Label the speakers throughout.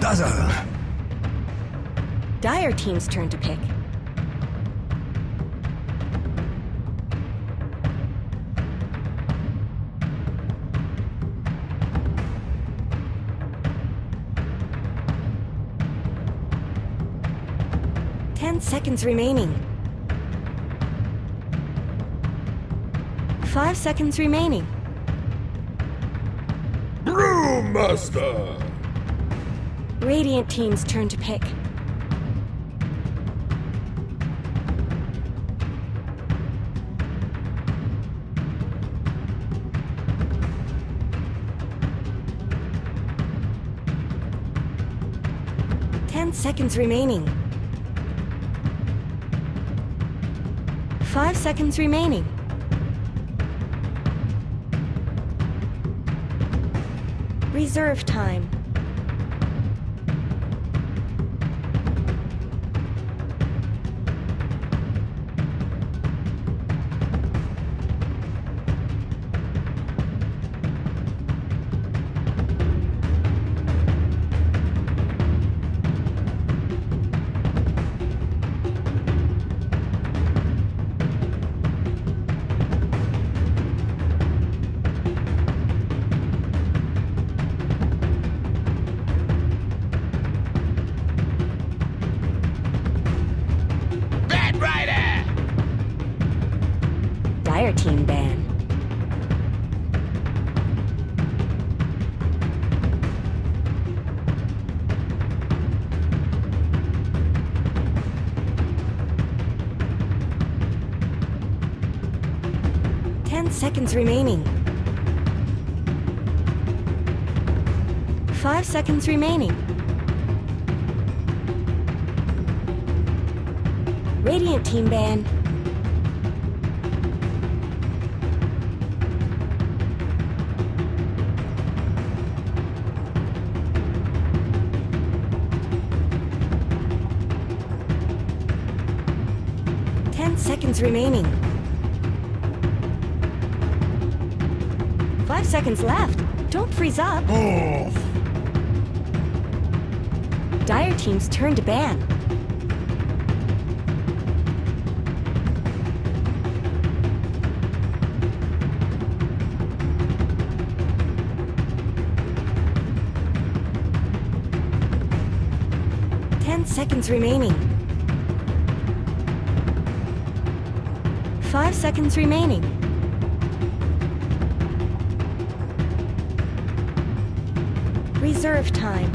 Speaker 1: Dazzle.
Speaker 2: Dire team's turn to pick. Ten seconds remaining. 5 seconds remaining.
Speaker 3: Brewmaster!
Speaker 2: Radiant team's turn to pick. Seconds remaining. 5 seconds remaining. Reserve time. Dire team ban. Seconds remaining. 5 seconds remaining. Radiant team ban. Seconds remaining. 5 seconds left. Don't freeze up.
Speaker 3: Off!
Speaker 2: Dire team's turn to ban. Seconds remaining. 5 seconds remaining. Reserve time.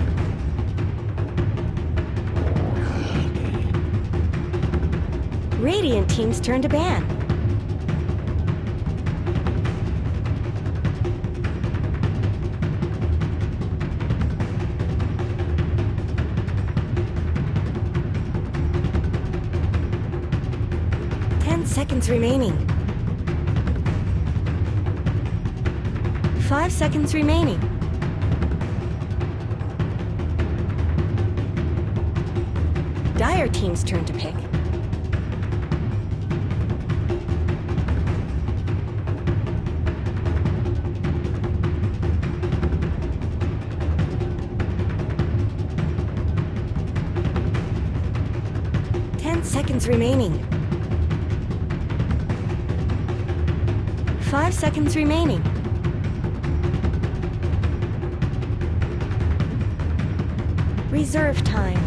Speaker 2: Radiant team's turn to ban. Seconds remaining. 5 seconds remaining. Dire team's turn to pick. Seconds remaining. 5 seconds remaining. Reserve time.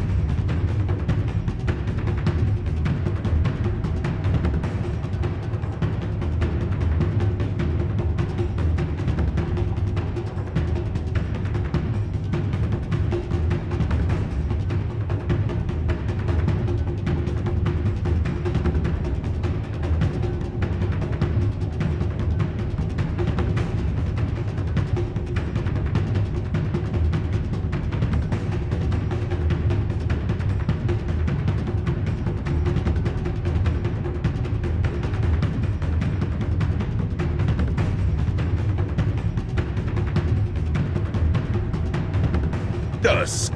Speaker 3: Dusk.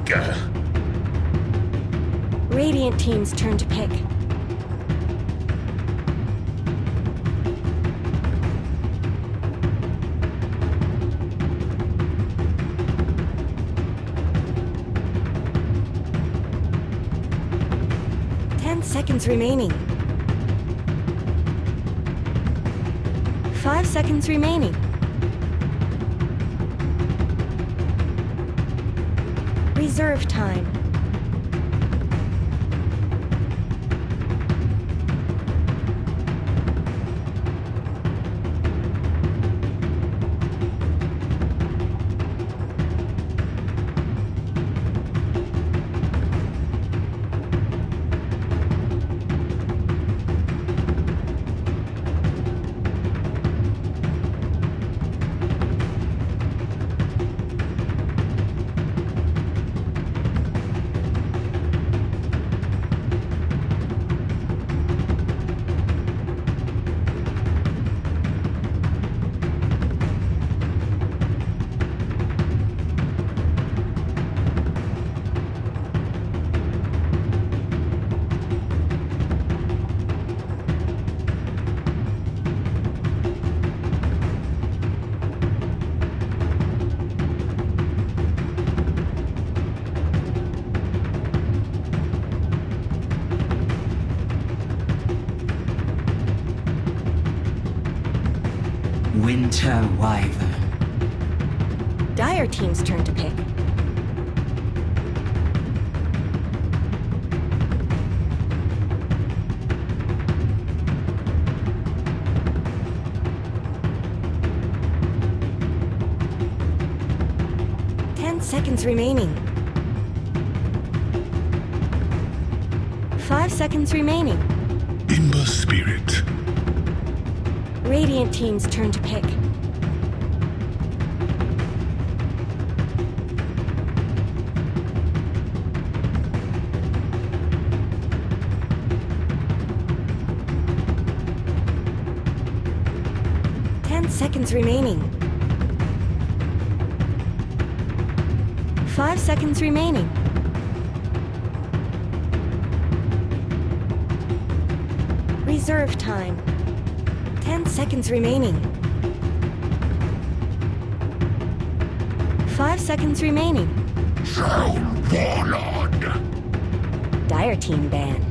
Speaker 2: Radiant team's turn to pick. seconds remaining. 5 seconds remaining. Reserve time.
Speaker 1: Winter Wyvern.
Speaker 2: Dire team's turn to pick. Seconds remaining. 5 seconds remaining.
Speaker 3: Imba Spirit.
Speaker 2: Radiant team's turn to pick. Seconds remaining. 5 seconds remaining. Reserve time. 10 seconds remaining. 5 seconds remaining. Dire team ban.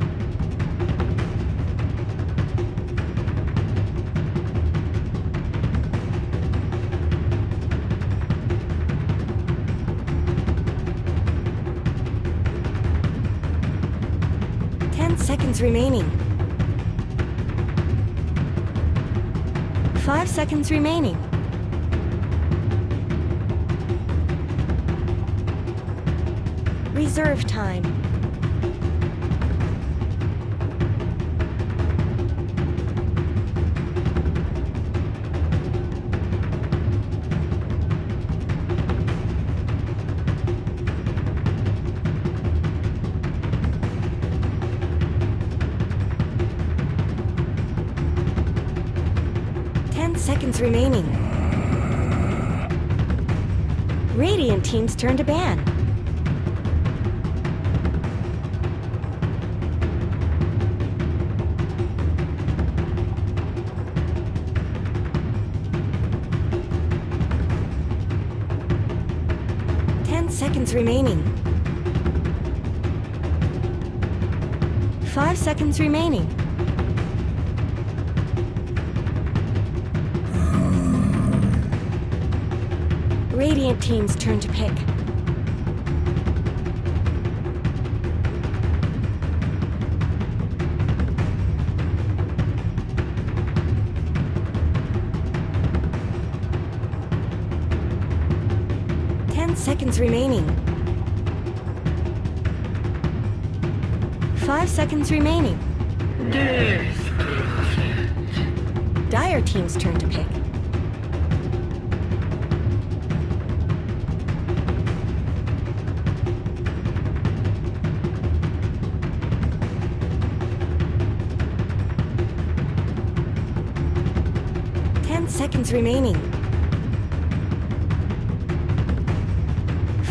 Speaker 2: Seconds remaining. 5 seconds remaining. Reserve time. Seconds remaining. Radiant team's turn to ban. Seconds remaining. 5 seconds remaining. Radiant team's turn to pick. Seconds remaining. 5 seconds remaining. Dire team's turn to pick. Seconds remaining.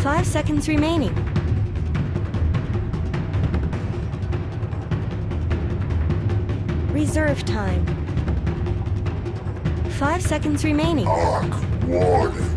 Speaker 2: 5 seconds remaining. Reserve time. 5 seconds remaining.
Speaker 3: Arc Warden.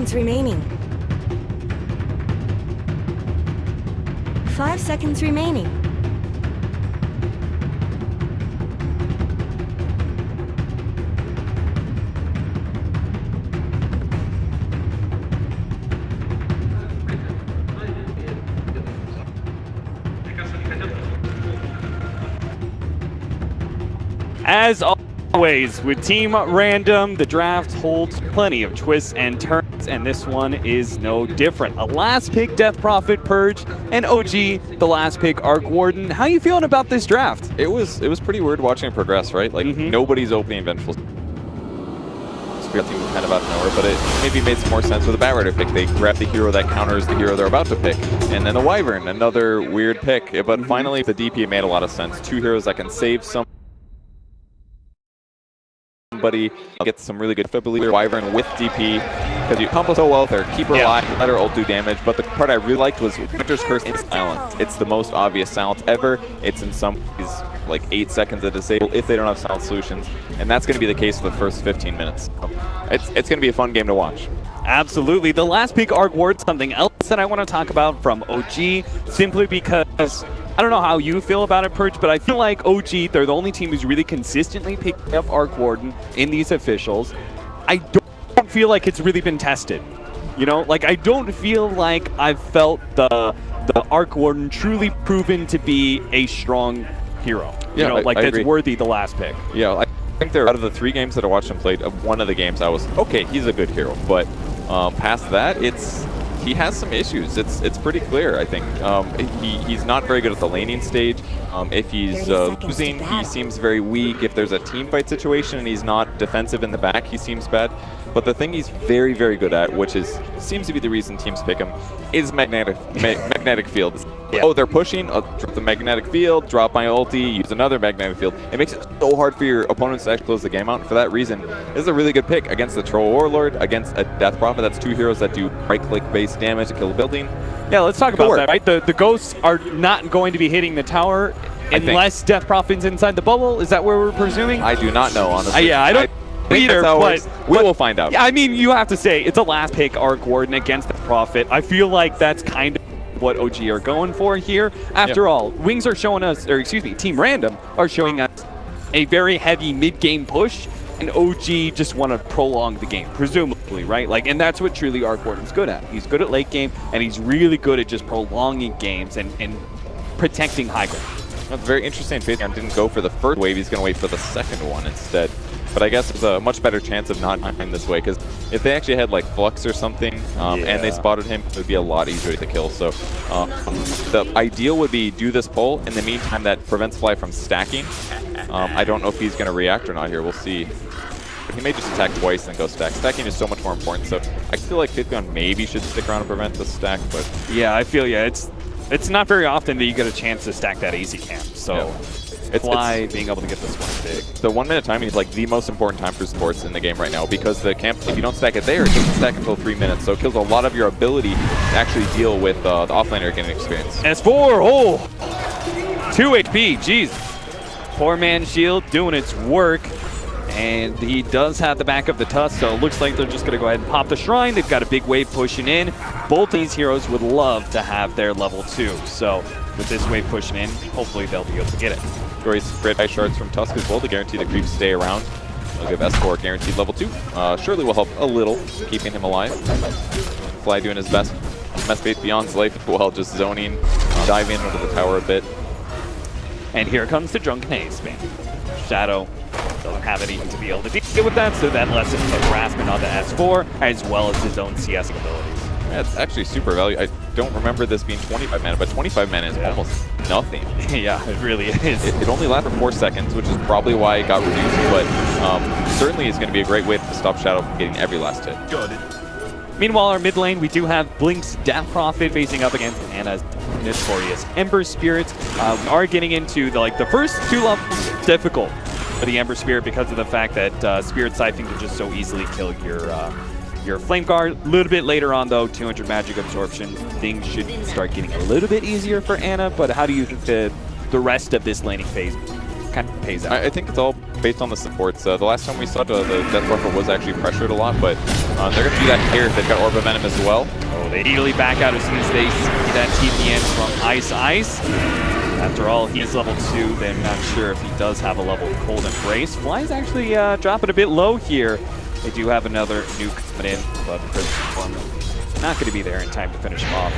Speaker 2: seconds remaining. 5 seconds remaining.
Speaker 4: As always, with Team Random, the draft holds plenty of twists and turns, and this one is no different. A last pick Death Prophet Purge, and OG, the last pick Arc Warden. How you feeling about this draft?
Speaker 5: It was pretty weird watching it progress, right? Like nobody's opening Vengeful Spirit team kind of out of nowhere, but it maybe made some more sense with the Bat Rider pick. They grab the hero that counters the hero they're about to pick, and then the Wyvern, another weird pick. But finally, the DP made a lot of sense. Two heroes that can save somebody, get some really good ability. Wyvern with DP, because you combo so well with her, keep her alive, let her ult do damage. But the part I really liked was Winter's Curse is silent. It's the most obvious silence ever. It's in some ways like 8 seconds to disable if they don't have silent solutions, and that's going to be the case for the first 15 minutes. It's going to be a fun game to watch.
Speaker 4: Absolutely. The last pick Arc Ward, something else that I want to talk about from OG, simply because I don't know how you feel about it, Purge, but I feel like OG, they're the only team who's really consistently picking up Arc Warden in these officials. I don't feel like it's really been tested. You know, like I don't feel like I've felt the Arc Warden truly proven to be a strong hero.
Speaker 5: Yeah,
Speaker 4: you know, like
Speaker 5: I
Speaker 4: that's
Speaker 5: agree.
Speaker 4: worthy the last pick.
Speaker 5: Yeah, I think they're out of the 3 games that I watched him play, one of the games I was, okay, he's a good hero. But past that, he has some issues. It's pretty clear, I think. He's not very good at the laning stage. If he's losing, he seems very weak. If there's a team fight situation and he's not defensive in the back, he seems bad. But the thing he's very, very good at, which seems to be the reason teams pick him, is magnetic field. Yeah. Oh, they're pushing, drop the magnetic field, drop my ulti, use another magnetic field. It makes it so hard for your opponents to actually close the game out. And for that reason, this is a really good pick against the Troll Warlord, against a Death Prophet. That's 2 heroes that do right-click based damage to kill a building.
Speaker 4: Yeah, let's talk about that, right? The ghosts are not going to be hitting the tower unless Death Prophet's inside the bubble. Is that where we're presuming?
Speaker 5: I do not know, honestly.
Speaker 4: Yeah, I don't either, but
Speaker 5: we will find out.
Speaker 4: Yeah, I mean, you have to say, it's a last pick Arc Warden against the Prophet. I feel like that's kind of what OG are going for here. After all, Wings are showing us, or excuse me, Team Random are showing us a very heavy mid-game push, and OG just want to prolong the game, presumably, right? Like, and that's what truly Arc Warden's good at. He's good at late game, and he's really good at just prolonging games and protecting high ground.
Speaker 5: That's very interesting. Faithion didn't go for the first wave. He's going to wait for the second one instead. But I guess there's a much better chance of not dying this way, because if they actually had like Flux or something and they spotted him, it would be a lot easier to kill. So the ideal would be do this pull. In the meantime, that prevents Fly from stacking. I don't know if he's going to react or not here. We'll see. He may just attack twice and go stack. Stacking is so much more important. So I feel like Faithion maybe should stick around and prevent the stack. But
Speaker 4: yeah, I feel it's not very often that you get a chance to stack that easy camp. So. Fly being able to get this one big.
Speaker 5: The 1 minute timing is like the most important time for supports in the game right now, because the camp, if you don't stack it there, it doesn't stack until 3 minutes, so it kills a lot of your ability to actually deal with the offlaner getting experience.
Speaker 4: S4, 2 HP, jeez. Poor man shield doing its work, and he does have the back of the Tusk, so it looks like they're just going to go ahead and pop the Shrine. They've got a big wave pushing in. Both these heroes would love to have their level 2, so with this wave pushing in, hopefully they'll be able to get it.
Speaker 5: Great spread by shards from Tusk as well to guarantee the creeps stay around. They'll give S4 guaranteed level 2. Surely will help a little, keeping him alive. Fly doing his best. Faith Beyond's life as well, just zoning, diving into the tower a bit.
Speaker 4: And here comes the Drunken Haze spam. Shadow doesn't have anything to be able to deal with that, so that lets him put harassment onto S4, as well as his own CS abilities.
Speaker 5: Yeah, it's actually super value. I don't remember this being 25 mana, but 25 mana is almost nothing.
Speaker 4: Yeah, it really is.
Speaker 5: It only lasts for 4 seconds, which is probably why it got reduced, but certainly is going to be a great way to stop Shadow from getting every last hit.
Speaker 4: Meanwhile, our mid lane, we do have Blink's Death Prophet facing up against Anna's notorious Ember Spirits. We are getting into the first 2 levels difficult for the Ember Spirit because of the fact that Spirit Siphon can just so easily kill your Flame Guard. A little bit later on, though, 200 magic absorption. Things should start getting a little bit easier for Anna, but how do you think the rest of this laning phase kind of pays out?
Speaker 5: I think it's all based on the supports. The last time we saw the Death Buffer was actually pressured a lot, but they're going to do that here. They've got Orb of Venom as well.
Speaker 4: Oh, they immediately back out as soon as they see that TPN from Ice Ice. After all, he's level 2. They're not sure if he does have a level Cold Embrace. Fly's actually dropping a bit low here. They do have another nuke coming in, but not going to be there in time to finish him off.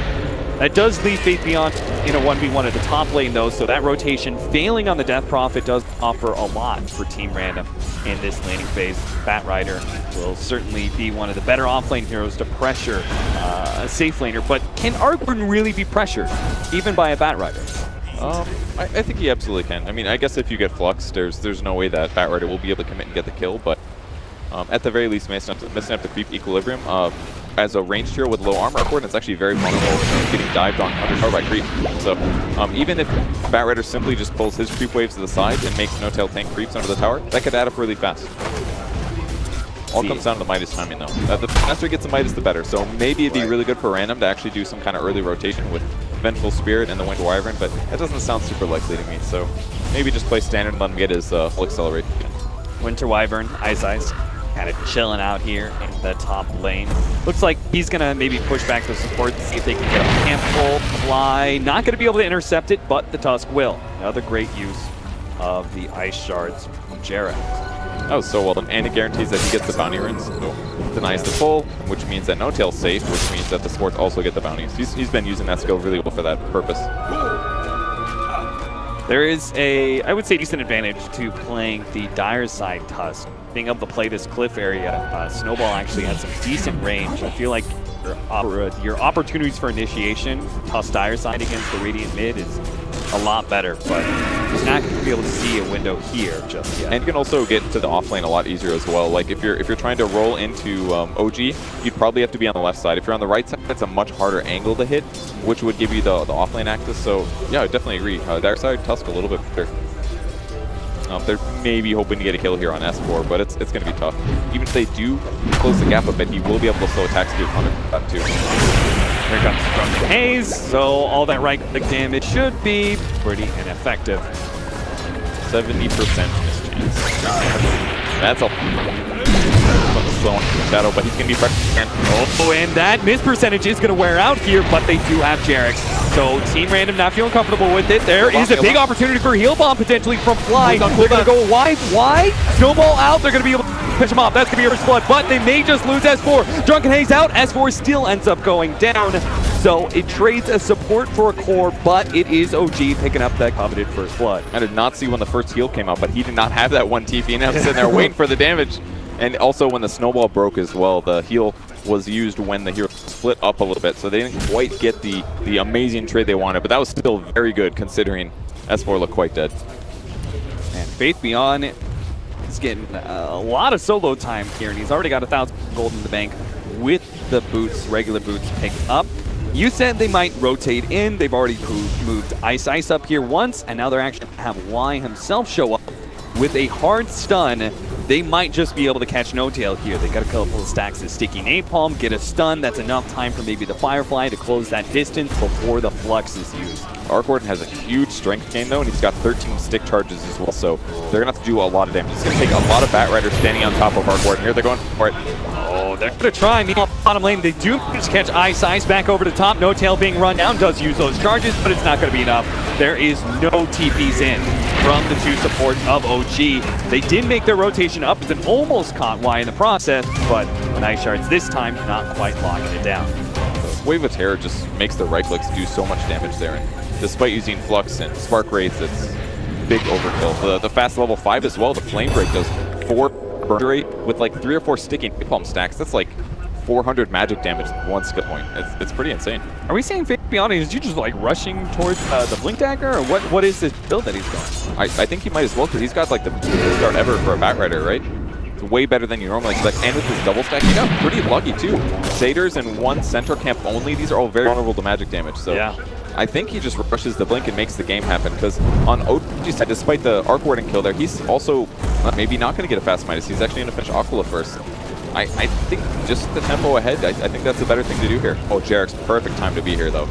Speaker 4: That does leave Faith Beyond in a 1v1 at the top lane, though, so that rotation failing on the Death Prophet does offer a lot for Team Random in this laning phase. Batrider will certainly be one of the better offlane heroes to pressure a safe laner, but can Argwin really be pressured, even by a Batrider?
Speaker 5: I think he absolutely can. I mean, I guess if you get Flux, there's no way that Batrider will be able to commit and get the kill, but at the very least, missing up the creep equilibrium. As a ranged hero with low armor, Argwin is actually very vulnerable to getting dived on underpower by creep. So even if Batrider simply just pulls his creep waves to the side and makes No-Tail tank creeps under the tower, that could add up really fast. All comes down to the Midas timing, though. The faster he gets the Midas, the better. So maybe it'd be really good for Random to actually do some kind of early rotation with Vengeful Spirit and the Winter Wyvern, but that doesn't sound super likely to me. So maybe just play standard and let him get his full acceleration.
Speaker 4: Winter Wyvern, Ice Ice, kind of chilling out here in the top lane. Looks like he's going to maybe push back the support, see if they can get a handful, Fly. Not going to be able to intercept it, but the Tusk will. Another great use of the Ice Shards from Jarrett.
Speaker 5: That was so well done, and it guarantees that he gets the bounty runes. So denies the pull, which means that No-Tail's safe, which means that the supports also get the bounties. He's been using that skill really well for that purpose.
Speaker 4: There is a, I would say, decent advantage to playing the Dire side Tusk. Being able to play this cliff area, Snowball actually has some decent range. I feel like your opportunities for initiation, Tusk Dire side against the Radiant mid is a lot better, but he's not going to be able to see a window here just yet.
Speaker 5: And you can also get to the offlane a lot easier as well. Like if you're trying to roll into OG, you'd probably have to be on the left side. If you're on the right side, it's a much harder angle to hit, which would give you the offlane access. So yeah, I definitely agree. Dire side Tusk a little bit better. They're maybe hoping to get a kill here on S4, but it's going to be tough. Even if they do close the gap a bit, he will be able to slow attacks to that too.
Speaker 4: Here comes Drunken Haze, so all that right-click damage should be pretty ineffective.
Speaker 5: 70% miss chance. That's a slow shadow, but he's going to be pressured.
Speaker 4: Oh, and that miss percentage is going to wear out here, but they do have Jarix. So Team Random not feeling comfortable with it. There is a big opportunity for heal bomb potentially from Fly. They're going to go wide. Why? Snowball out. They're going to be able to pitch him off. That's going to be first blood, but they may just lose S4. Drunken Haze out. S4 still ends up going down. So it trades a support for a core, but it is OG picking up that coveted first blood.
Speaker 5: I did not see when the first heal came out, but he did not have that one TP, and I was sitting there waiting for the damage. And also when the snowball broke as well, the heal was used when the hero split up a little bit, so they didn't quite get the amazing trade they wanted, but that was still very good considering S4 looked quite dead.
Speaker 4: And Faith Beyond is getting a lot of solo time here, and he's already got 1,000 gold in the bank with the boots, regular boots picked up. You said they might rotate in. They've already moved Ice Ice up here once, and now they're actually going to have Y himself show up with a hard stun. They might just be able to catch No-Tail here. They got a couple of stacks of sticky napalm, get a stun. That's enough time for maybe the Firefly to close that distance before the Flux is used.
Speaker 5: Argward has a huge strength gain though, and he's got 13 stick charges as well, so they're going to have to do a lot of damage. It's going to take a lot of Batrider standing on top of Argward, and here they're going for it.
Speaker 4: Oh, they're going to try. Meanwhile, bottom lane, they do just catch Ice Ice back over the top. No-Tail being run down, does use those charges, but it's not going to be enough. There is no TPs in from the two supports of OG. They did make their rotation up and almost caught Y in the process, but Ice Shards this time not quite locking it down.
Speaker 5: Wave of Terror just makes the right clicks do so much damage there, and despite using Flux and Spark Wraiths, it's big overkill. The fast level 5 as well, the Flame Break does 4 burn rate with like 3 or 4 sticking napalm stacks. That's like 400 magic damage at one skill point. It's pretty insane.
Speaker 4: Are we saying Faith Beyond, is you just like rushing towards the Blink Dagger, or what is this build that he's going?
Speaker 5: I think he might as well, because he's got like the best start ever for a Batrider, right? It's way better than you normally expect, and with his double stack, he got pretty lucky too. Satyrs and 1 center camp only, these are all very vulnerable to magic damage, so yeah. I think he just rushes the blink and makes the game happen, because on OG's side, despite the arc warding kill there, he's also maybe not going to get a fast Midas. He's actually going to finish Aquila first. I think just the tempo ahead, I think that's a better thing to do here. Oh, Jarrek's perfect time to be here, though.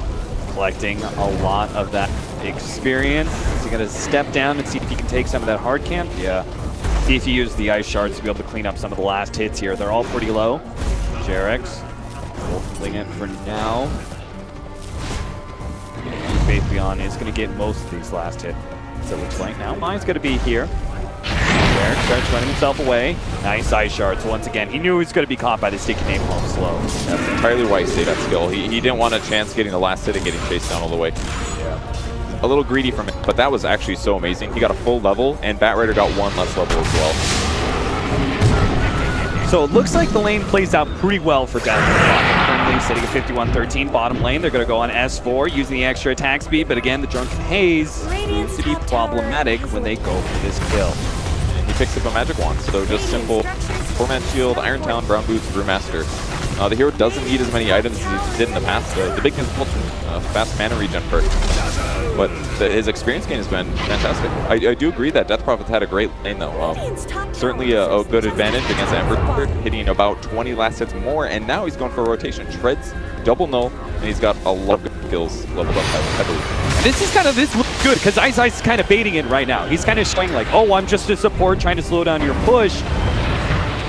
Speaker 4: Collecting a lot of that experience. Is he going to step down and see if he can take some of that hard camp? Yeah. See if you use the ice shards to be able to clean up some of the last hits here. They're all pretty low. Jarex holding it for now. Faithion is going to get most of these last hits. So it looks like now mine's going to be here. Jarex starts running himself away. Nice ice shards once again. He knew he was going to be caught by the sticky napalm slow.
Speaker 5: That's entirely why he stayed at skill. He didn't want a chance getting the last hit and getting chased down all the way. Yeah. A little greedy from it, but that was actually so amazing. He got a full level, and Batrider got one less level as well.
Speaker 4: So it looks like the lane plays out pretty well for Death. Currently sitting at 51-13 bottom lane. They're going to go on S4 using the extra attack speed, but again, the Drunken Haze proves to be problematic when they go for this kill.
Speaker 5: And he picks up a magic wand, so just simple 4-man shield, Iron Talon, Brown Boots, Brewmaster. The hero doesn't need as many items as he did in the past. The big fast mana regen perk. But his experience gain has been fantastic. I do agree that Death Prophet had a great lane though. Certainly a good advantage against Ember, hitting about 20 last hits more, and now he's going for a rotation. Treads, double null, and he's got a lot of good skills leveled up heavily.
Speaker 4: This looks good because Ice is kind of baiting it right now. He's kind of showing like, oh, I'm just a support trying to slow down your push.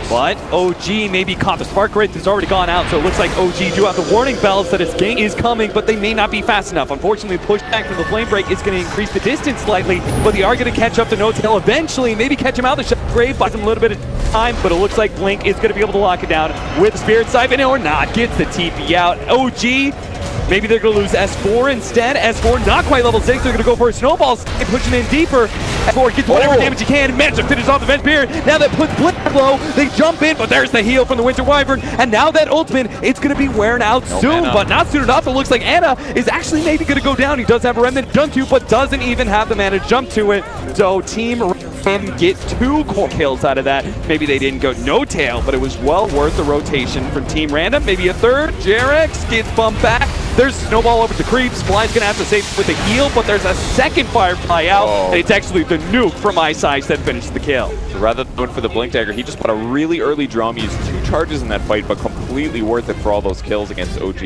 Speaker 4: But OG maybe caught the spark rate that's already gone out, so it looks like OG do have the warning bells that his gank is coming, but they may not be fast enough. Unfortunately, the pushback from the flame break is going to increase the distance slightly, but they are going to catch up to No-Tail eventually, maybe catch him out. The grave buys him a little bit of time, but it looks like Blink is going to be able to lock it down with Spirit Siphon or not. Gets the TP out. OG, maybe they're going to lose S4 instead. S4 not quite level 6. They're going to go for a snowball, pushing in deeper. S4 gets whatever damage he can, manage to finish off the Venge Spirit. Now that puts Blink low, they jump in, but there's the heal from the Winter Wyvern, and now that ultimate, it's going to be wearing out soon, but not soon enough. It looks like Anna is actually maybe going to go down. He does have a Remnant jump to, but doesn't even have the mana to jump to it. So Team Ram get 2 core kills out of that. Maybe they didn't go No-Tail, but it was well worth the rotation from Team Random. Maybe a third. Jarex gets bumped back. There's Snowball over to Creeps. Fly's going to have to save with a heal, but there's a second Firefly out, and it's actually the nuke from Ice that finished the kill.
Speaker 5: So rather than going for the Blink Dagger, he just put a really early drum. He used 2 charges in that fight, but completely worth it for all those kills against OG.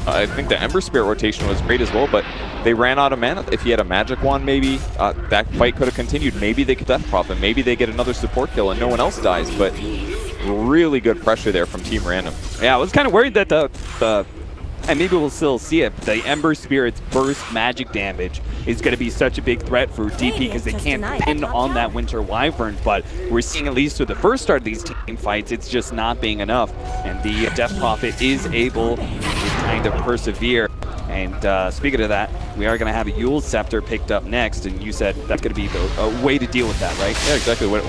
Speaker 5: I think the Ember Spirit rotation was great as well, but they ran out of mana. If he had a magic wand, maybe that fight could have continued. Maybe they get Death Prophet. Maybe they get another support kill and no one else dies, but really good pressure there from Team Random.
Speaker 4: Yeah, I was kind of worried that and maybe we'll still see it, the Ember Spirit's burst magic damage is going to be such a big threat for DP because they can't pin on that Winter Wyvern, but we're seeing at least with the first start of these team fights, it's just not being enough, and the Death Prophet is able to kind of persevere. And speaking of that, we are going to have a Yule's Scepter picked up next, and you said that's going to be a way to deal with that, right?
Speaker 5: Yeah, exactly. When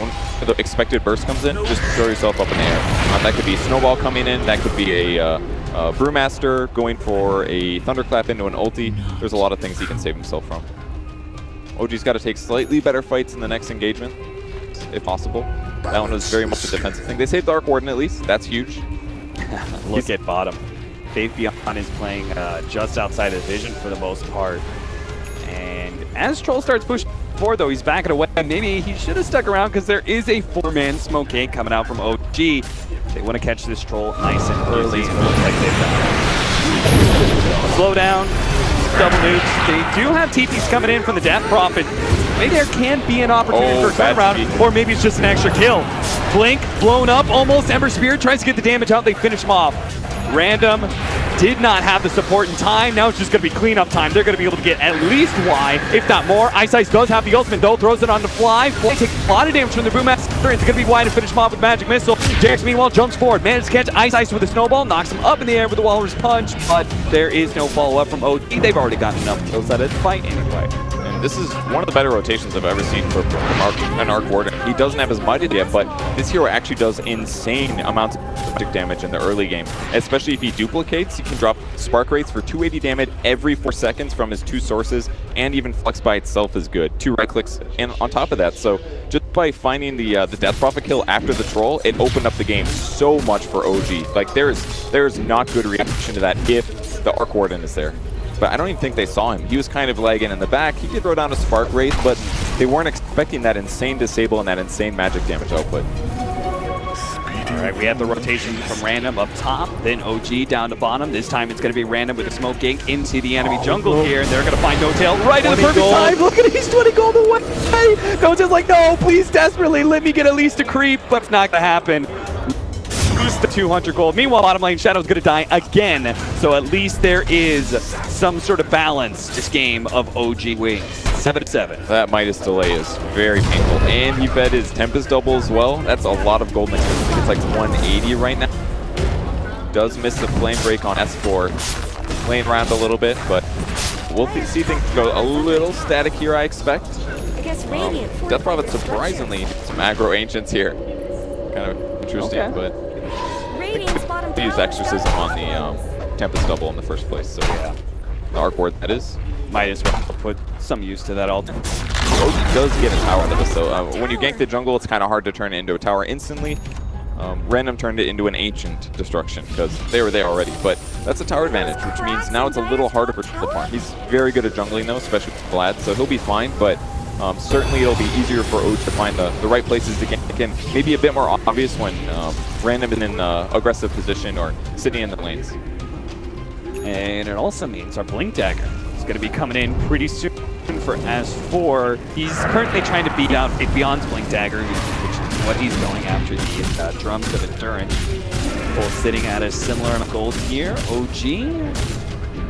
Speaker 5: the expected burst comes in, just throw yourself up in the air. That could be Snowball coming in, that could be a Brewmaster going for a Thunderclap into an ulti. There's a lot of things he can save himself from. OG's got to take slightly better fights in the next engagement, if possible. That one was very much a defensive thing. They saved the Arc Warden at least. That's huge.
Speaker 4: Look at bottom. Faithion is playing just outside of vision for the most part. And as Troll starts pushing forward, though, he's backing away. Maybe he should have stuck around because there is a 4-man smoke gate coming out from OG. They want to catch this Troll nice and early. And it looks like they've done it. Slow down, double nukes. They do have TPs coming in from the Death Prophet. Maybe there can be an opportunity for a turnaround, or maybe it's just an extra kill. Blink, blown up, almost. Ember Spirit tries to get the damage out. They finish him off. Random did not have the support in time. Now it's just going to be cleanup time. They're going to be able to get at least Y, if not more. Ice does have the ultimate, though. Throws it on the Fly. Fly takes a lot of damage from the Brewmaster. It's going to be Y to finish him off with Magic Missile. Jarex, meanwhile, jumps forward. Manages to catch Ice with a Snowball. Knocks him up in the air with the Walrus Punch. But there is no follow-up from OG. They've already gotten enough kills out of the fight anyway.
Speaker 5: This is one of the better rotations I've ever seen from an Arc Warden. He doesn't have his mighted yet, but this hero actually does insane amounts of magic damage in the early game. Especially if he duplicates, he can drop spark rates for 280 damage every 4 seconds from his 2 sources, and even Flex by itself is good. 2 right clicks and on top of that. So just by finding the Death Prophet kill after the Troll, it opened up the game so much for OG. Like there's not good reaction to that if the Arc Warden is there. But I don't even think they saw him. He was kind of lagging in the back. He did throw down a spark rate, but they weren't expecting that insane disable and that insane magic damage output.
Speaker 4: All right, we have the rotation from random up top, then OG down to bottom. This time it's going to be random with a smoke gank into the enemy jungle here, and they're going to find No-Tail right in the perfect time. Look at it, he's 20 gold away. No-Tail's like, no, please, desperately, let me get at least a creep, but it's not going to happen. Lose the 200 gold. Meanwhile, bottom lane, Shadow's going to die again, so at least there is some sort of balance to this game of OG wings. 7-7.
Speaker 5: That Midas delay is very painful. And he fed his Tempest double as well. That's a lot of gold. I think it's like 180 right now. Does miss the flame break on S4. Playing around a little bit, but we'll see things go a little static here, I expect.
Speaker 2: I guess Radiant.
Speaker 5: Death Prophet surprisingly some aggro ancients here. Kind of interesting, but
Speaker 2: Radiant's bottom
Speaker 5: they use exorcism on the Tempest double in the first place. So yeah, the arc ward that is.
Speaker 4: Might as well put some use to that ult.
Speaker 5: OG does get a tower out of this, so when you gank the jungle, it's kind of hard to turn it into a tower instantly. Random turned it into an ancient destruction because they were there already, but that's a tower advantage, which means now it's a little harder for the farm. He's very good at jungling though, especially with Vlad, so he'll be fine, but certainly it'll be easier for OG to find the right places to gank, and maybe a bit more obvious when Random is in aggressive position or sitting in the lanes.
Speaker 4: And it also means our Blink Dagger is going to be coming in pretty soon for S4. He's currently trying to beat out Beyond's Blink Dagger, which is what he's going after, the Drums of Endurance. Both sitting at a similar amount of gold here. OG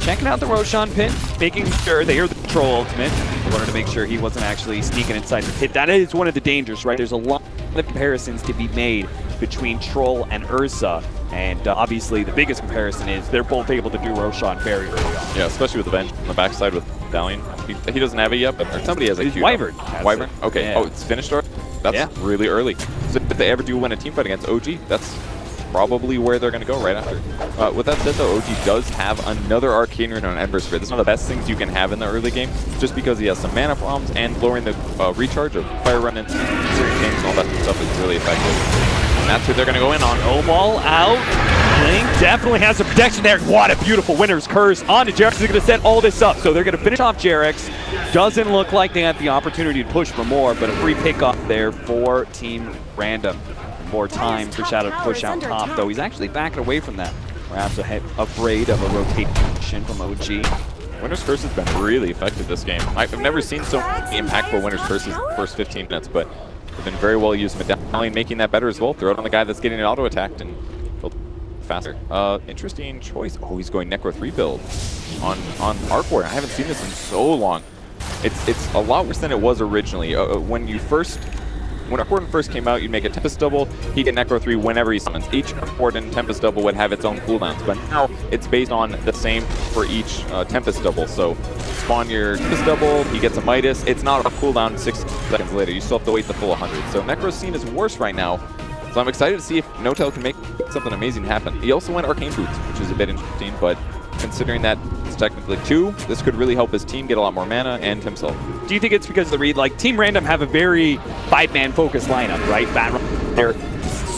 Speaker 4: checking out the Roshan pit, making sure they hear the Troll ultimate. They wanted to make sure he wasn't actually sneaking inside the pit. That is one of the dangers, right? There's a lot of comparisons to be made between Troll and Ursa. And obviously the biggest comparison is they're both able to do Roshan very early on.
Speaker 5: Yeah, especially with the bench on the backside with Dalian. He doesn't have it yet, but somebody has it.
Speaker 4: Wyvern.
Speaker 5: Wyvern? Okay.
Speaker 4: Yeah.
Speaker 5: Oh, it's finished already? That's really early. So if they ever do win a team fight against OG, that's probably where they're going to go right after. With that said, though, OG does have another Arcane Rune on Ember Spirit. This is one of the best things you can have in the early game, just because he has some mana problems and lowering the recharge of Fire Remnants, certain games, and all that stuff is really effective. And that's who they're going to go in on.
Speaker 4: Snowball out. Blink definitely has some protection there. What a beautiful Winter's Curse onto Jarex. Is going to set all this up. So they're going to finish off Jarex. Doesn't look like they had the opportunity to push for more, but a free pick up there for Team Random. More time for Shadow to push out top, though he's actually backing away from that. Perhaps afraid of a rotation from OG.
Speaker 5: Winter's Curse has been really effective this game. I've never seen so many impactful Winter's Curses in the first 15 minutes, but they've been very well used. Medallion making that better as well. Throw it on the guy that's getting it auto-attacked and build faster. Interesting choice. Oh, he's going Necro 3 build on Arc Warrior. I haven't seen this in so long. It's a lot worse than it was originally. When Arc Warden first came out, you'd make a Tempest double, he'd get Necro 3 whenever he summons. Each Arc Warden Tempest double would have its own cooldowns, but now it's based on the same for each Tempest double. So spawn your Tempest double, he gets a Midas, it's not a cooldown 6 seconds later, you still have to wait the full 100. So Necro's scene is worse right now, so I'm excited to see if No-Tail can make something amazing happen. He also went Arcane Boots, which is a bit interesting, but considering that it's technically 2, this could really help his team get a lot more mana and himself.
Speaker 4: Do you think it's because of the read? Like, Team Random have a very 5-man focused lineup, right? There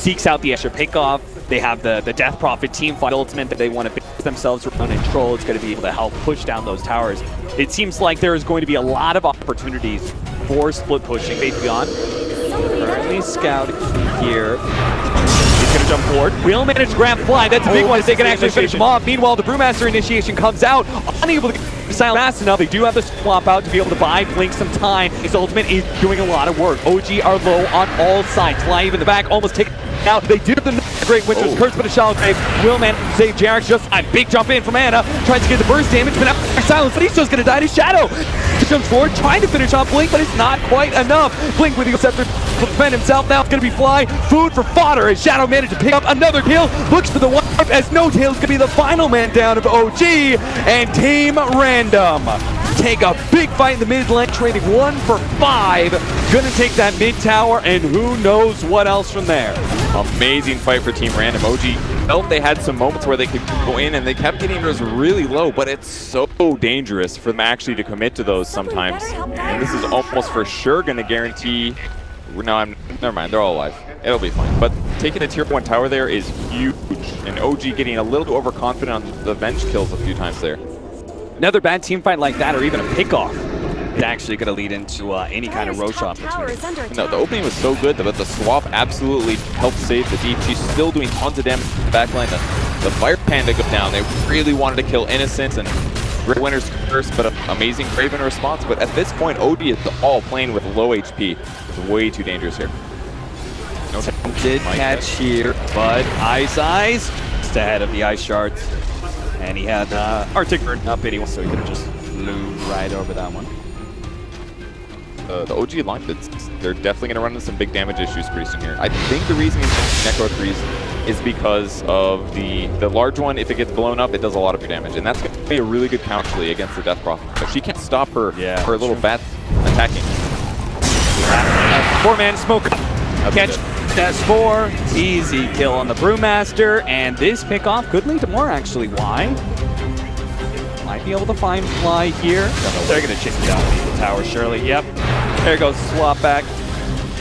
Speaker 4: seeks out the extra pickoff. They have the Death Prophet team fight ultimate that they want to base themselves around, and Troll is going to be able to help push down those towers. It seems like there is going to be a lot of opportunities for split pushing. Faith Beyond currently scouting here. He's going to jump forward. Will manage to grab fly. That's a big one if they can actually finish him off. Meanwhile, the Brewmaster initiation comes out, unable to get silent fast enough. They do have the swap out to be able to buy Blink some time. His ultimate is doing a lot of work. OG are low on all sides. Live in the back, almost taken out. They did the great Winter's Curse, but a shallow grave. Will man save Jarex just a big jump in from Anna. Tries to get the burst damage, but now silence, but he's just going to die to Shadow. He jumps forward, trying to finish off Blink, but it's not quite enough. Blink with the scepter to defend himself. Now it's going to be Fly. Food for fodder as Shadow managed to pick up another kill. Looks for the wipe as No-Tail's going to be the final man down of OG, and Team Random take a big fight in the mid lane, trading 1 for 5. Gonna take that mid tower, and who knows what else from there.
Speaker 5: Amazing fight for Team Random. OG felt they had some moments where they could go in, and they kept getting those really low, but it's so dangerous for them actually to commit to those sometimes. And this is almost for sure going to guarantee... No, never mind, they're all alive. It'll be fine. But taking a tier 1 tower there is huge, and OG getting a little too overconfident on the bench kills a few times there.
Speaker 4: Another bad team fight like that, or even a pickoff, it's actually going to lead into any kind of Roche
Speaker 2: Top tower
Speaker 4: opportunity.
Speaker 2: is under
Speaker 5: No, the
Speaker 2: attack.
Speaker 5: opening was so good, but the swap absolutely helped save the deep. She's still doing tons of damage in the backline. The Fire Panda goes down. They really wanted to kill Innocence, and great winner's curse, but an amazing Craven response. But at this point, OG is all playing with low HP. It's way too dangerous here. No
Speaker 4: Did catch here, but Ice just ahead of the Ice Shards. And he had Arctic Burn up anyway, so he could have just flew right over that one.
Speaker 5: The OG line, they're definitely going to run into some big damage issues pretty soon here. I think the reason he's Necro 3s is because of the large one. If it gets blown up, it does a lot of your damage, and that's going to be a really good counterplay against the Death Prophet. But she can't stop her little bat attacking.
Speaker 4: 4-man smoke. Catch that's 4. Easy kill on the Brewmaster, and this pickoff could lead to more actually. Why? Might be able to find Fly here. They're going to chase it down the tower, surely. Yep. There goes swap back.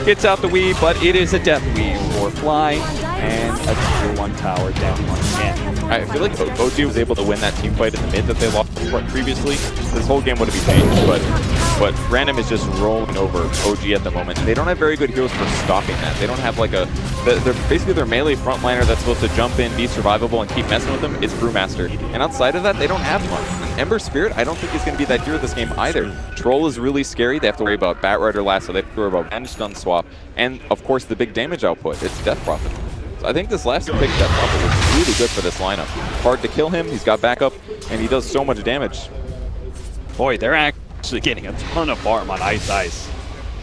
Speaker 4: Gets out the weave, but it is a death weave for Fly, and a tier 1 tower down once again.
Speaker 5: I feel like OG was able to win that team fight in the mid that they lost previously. This whole game would have been changed, but Random is just rolling over OG at the moment. They don't have very good heroes for stopping that. They don't have like they're basically their melee frontliner that's supposed to jump in, be survivable, and keep messing with them is Brewmaster. And outside of that, they don't have much. Ember Spirit, I don't think he's going to be that hero this game either. Troll is really scary. They have to worry about Batrider last, so they have to worry about Vanish Stun swap, and of course the big damage output. It's Death Prophet. So I think this last pick, Death Prophet, was really good for this lineup. Hard to kill him. He's got backup, and he does so much damage.
Speaker 4: Boy, they're actually getting a ton of farm on Ice.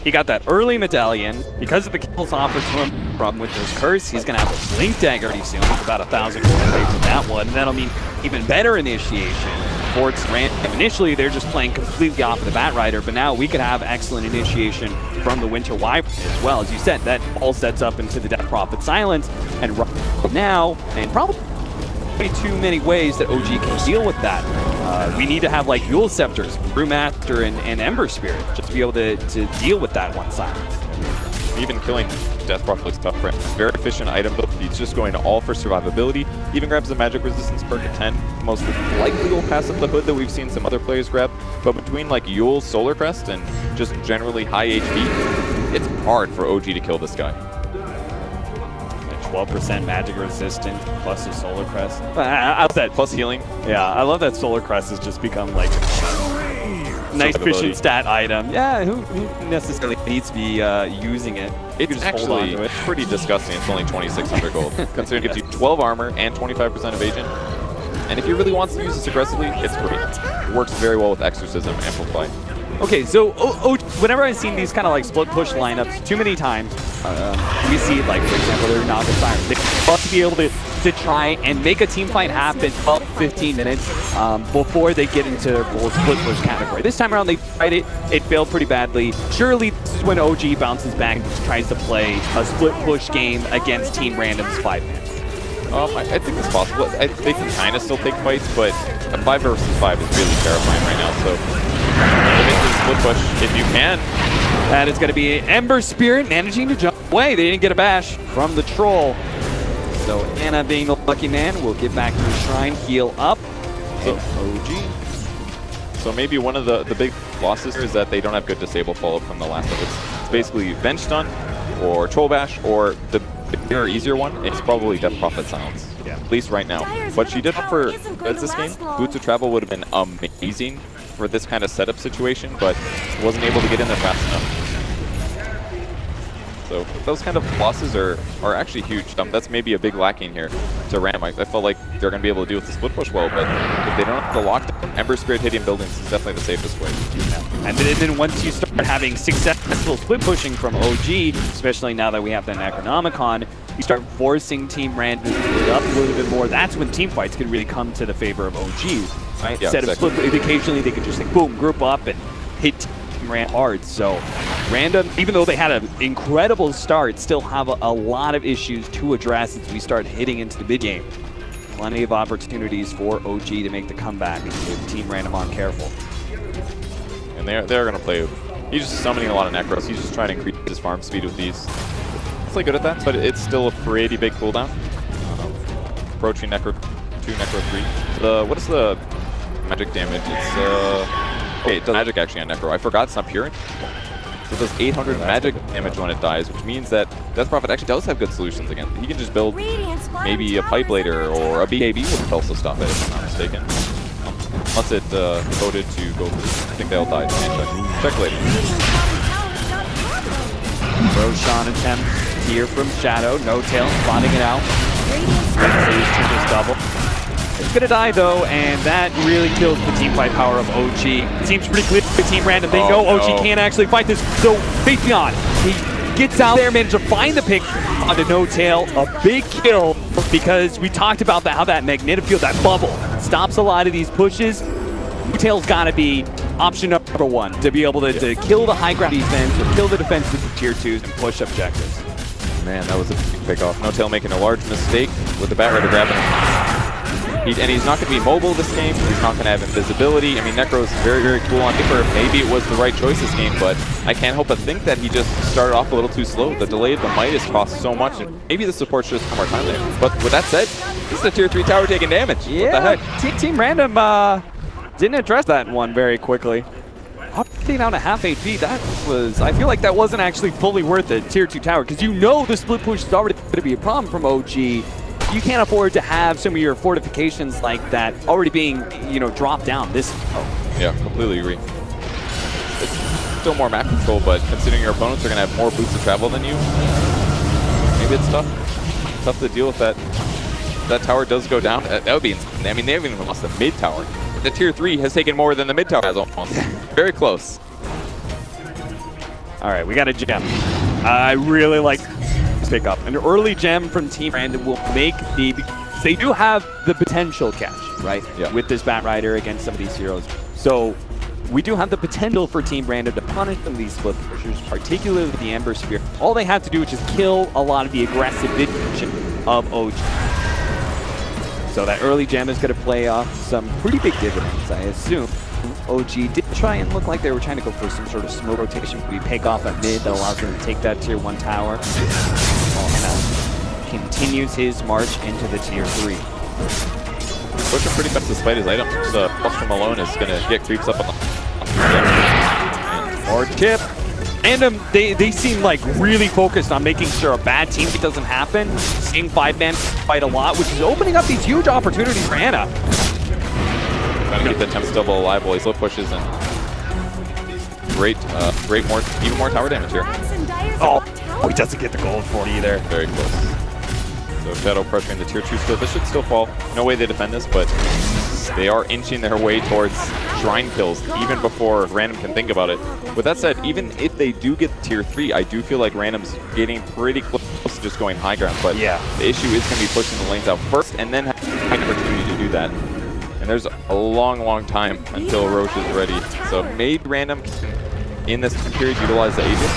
Speaker 4: He got that early medallion. Because of the kills offered to him from Winter's Curse, he's going to have a Blink Dagger pretty soon. It's about 1,000 gold away from that one, and that'll mean even better initiation. Forts Random. Initially, they're just playing completely off of the Batrider, but now we could have excellent initiation from the Winter Wyvern as well. As you said, that all sets up into the Death Prophet Silence, and right now, and probably too many ways that OG can deal with that. We need to have like Yule Scepters, Brewmaster, and Ember Spirit just to be able to deal with that one Silence.
Speaker 5: Even killing Death Prophet looks tough for him. Very efficient item build. He's just going all for survivability. Even grabs the magic resistance perk at 10. Most likely will pass up the hood that we've seen some other players grab. But between like Yule's Solar Crest and just generally high HP, it's hard for OG to kill this guy.
Speaker 4: 12% magic resistant plus a Solar Crest. I love that.
Speaker 5: Plus healing.
Speaker 4: Yeah, I love that Solar Crest has just become like a nice efficient stat item. Yeah, who necessarily needs to be using it?
Speaker 5: It's actually pretty disgusting. It's only 2,600 gold. Considering it gives you 12 armor and 25% evasion. And if he really wants to use this aggressively, it's free. It works very well with Exorcism Amplify.
Speaker 4: Okay, so whenever I've seen these kind of like split push lineups, too many times, we see like, for example, they're not the Siren. They love to be able to try and make a team fight happen 12-15 minutes before they get into their full split push category. This time around, they tried it. It failed pretty badly. Surely this is when OG bounces back and just tries to play a split push game against Team Random's 5-man.
Speaker 5: I think it's possible. They can kind of still take fights, but a 5 versus 5 is really terrifying right now. So split push if you can.
Speaker 4: That is going to be Ember Spirit managing to jump away. They didn't get a bash from the Troll. So Anna, being the lucky man, will get back to the shrine, heal up.
Speaker 5: So OG. So maybe one of the big losses here is that they don't have good disable follow-up from the last of it. It's basically Bench Stun or Troll Bash, or the bigger, easier one, it's probably Death Prophet Silence. Yeah. At least right now. What she did for this game, Boots of Travel would have been amazing for this kind of setup situation, but wasn't able to get in there fast enough. So those kind of losses are actually huge. That's maybe a big lacking here to Ram. I felt like they're going to be able to deal with the split push well, but if they don't have the lockdown, Ember Spirit hitting buildings is definitely the safest way.
Speaker 4: Yeah. And then once you start having successful split pushing from OG, especially now that we have the Necronomicon, you start forcing Team Random to split up a little bit more. That's when team fights can really come to the favor of OG. Right?
Speaker 5: Yeah,
Speaker 4: Instead of split, occasionally they could just like boom, group up and hit Team Random hard. So Random, even though they had an incredible start, still have a lot of issues to address as we start hitting into the mid game. Plenty of opportunities for OG to make the comeback with Team Random on careful.
Speaker 5: And they're going to play. He's just summoning a lot of Necros. He's just trying to increase his farm speed with these. He's like good at that, but it's still a pretty big cooldown. Approaching Necro 2, Necro 3. What is the magic damage? It's Okay, it does magic actually on Necro. I forgot it's not pure. So it does 800 magic damage when it dies, which means that Death Prophet actually does have good solutions again. He can just build maybe a Pipe Blader or a BAB would also stop it, if I'm not mistaken. Unless it voted to go through. I think they'll die. Check later.
Speaker 4: Roshan attempt here from Shadow. No tail, spotting it out. Triggers double. It's gonna die though, and that really kills the team fight power of OG. It seems pretty clear to Team Random. They know OG can't actually fight this. So Faithion, he gets out there, manages to find the pick onto No Tail. A big kill because we talked about how that magnetic field, that bubble, stops a lot of these pushes. No Tail's gotta be option number one to be able to kill the high ground defense or kill the defense with the tier 2s and push objectives.
Speaker 5: Man, that was a big pick-off. No Tail making a large mistake with the Bat Rider grabbing him. And he's not going to be mobile this game. He's not going to have invisibility. I mean, Necro's very, very cool on paper. Maybe it was the right choice this game, but I can't help but think that he just started off a little too slow. The delay of the Midas cost so much, and maybe the support should have some more time there. But with that said, this is a tier 3 tower taking damage.
Speaker 4: Yeah,
Speaker 5: what the heck?
Speaker 4: Team Random didn't address that one very quickly. Upping down to half HP, that was, I feel like that wasn't actually fully worth it, tier 2 tower, because you know the split push is already going to be a problem from OG. You can't afford to have some of your fortifications like that already being, dropped down this.
Speaker 5: Yeah, completely agree. It's still more map control, but considering your opponents are going to have more boots of travel than you, maybe it's tough. Tough to deal with that. That tower does go down. That would be insane. I mean, they haven't even lost the mid tower. The tier 3 has taken more than the mid tower has almost. Very close.
Speaker 4: All right, we got a gem. I really like pick up. An early gem from Team Random will make they do have the potential catch, right?
Speaker 5: Yeah.
Speaker 4: With this Bat Rider against some of these heroes. So we do have the potential for Team Random to punish some of these split pushers, particularly with the Ember Spear. All they have to do is just kill a lot of the aggressive vision of OG. So that early gem is going to play off some pretty big dividends, I assume. OG did try and look like they were trying to go for some sort of smoke rotation. We pick off at mid that allows them to take that tier 1 tower. And continues his march into the tier 3.
Speaker 5: Pushing pretty fast despite his item. The plus from Malone is going to get creeps up on the
Speaker 4: hard tip. And they seem like really focused on making sure a bad team doesn't happen. Seeing 5-man fight a lot, which is opening up these huge opportunities for Anna.
Speaker 5: Trying to keep the Temps double alive while he slow pushes and great even more tower damage here.
Speaker 4: Oh, he doesn't get the gold for it either.
Speaker 5: Very close. So Shadow pressuring the tier 2 still. This should still fall. No way they defend this, but they are inching their way towards shrine kills even before Random can think about it. With that said, even if they do get tier 3, I do feel like Random's getting pretty close to just going high ground. But
Speaker 4: yeah,
Speaker 5: the issue is going to be pushing the lanes out first and then having an opportunity to do that. And there's a long, long time until Roche is ready. So maybe Random can, in this period, utilize the Aegis.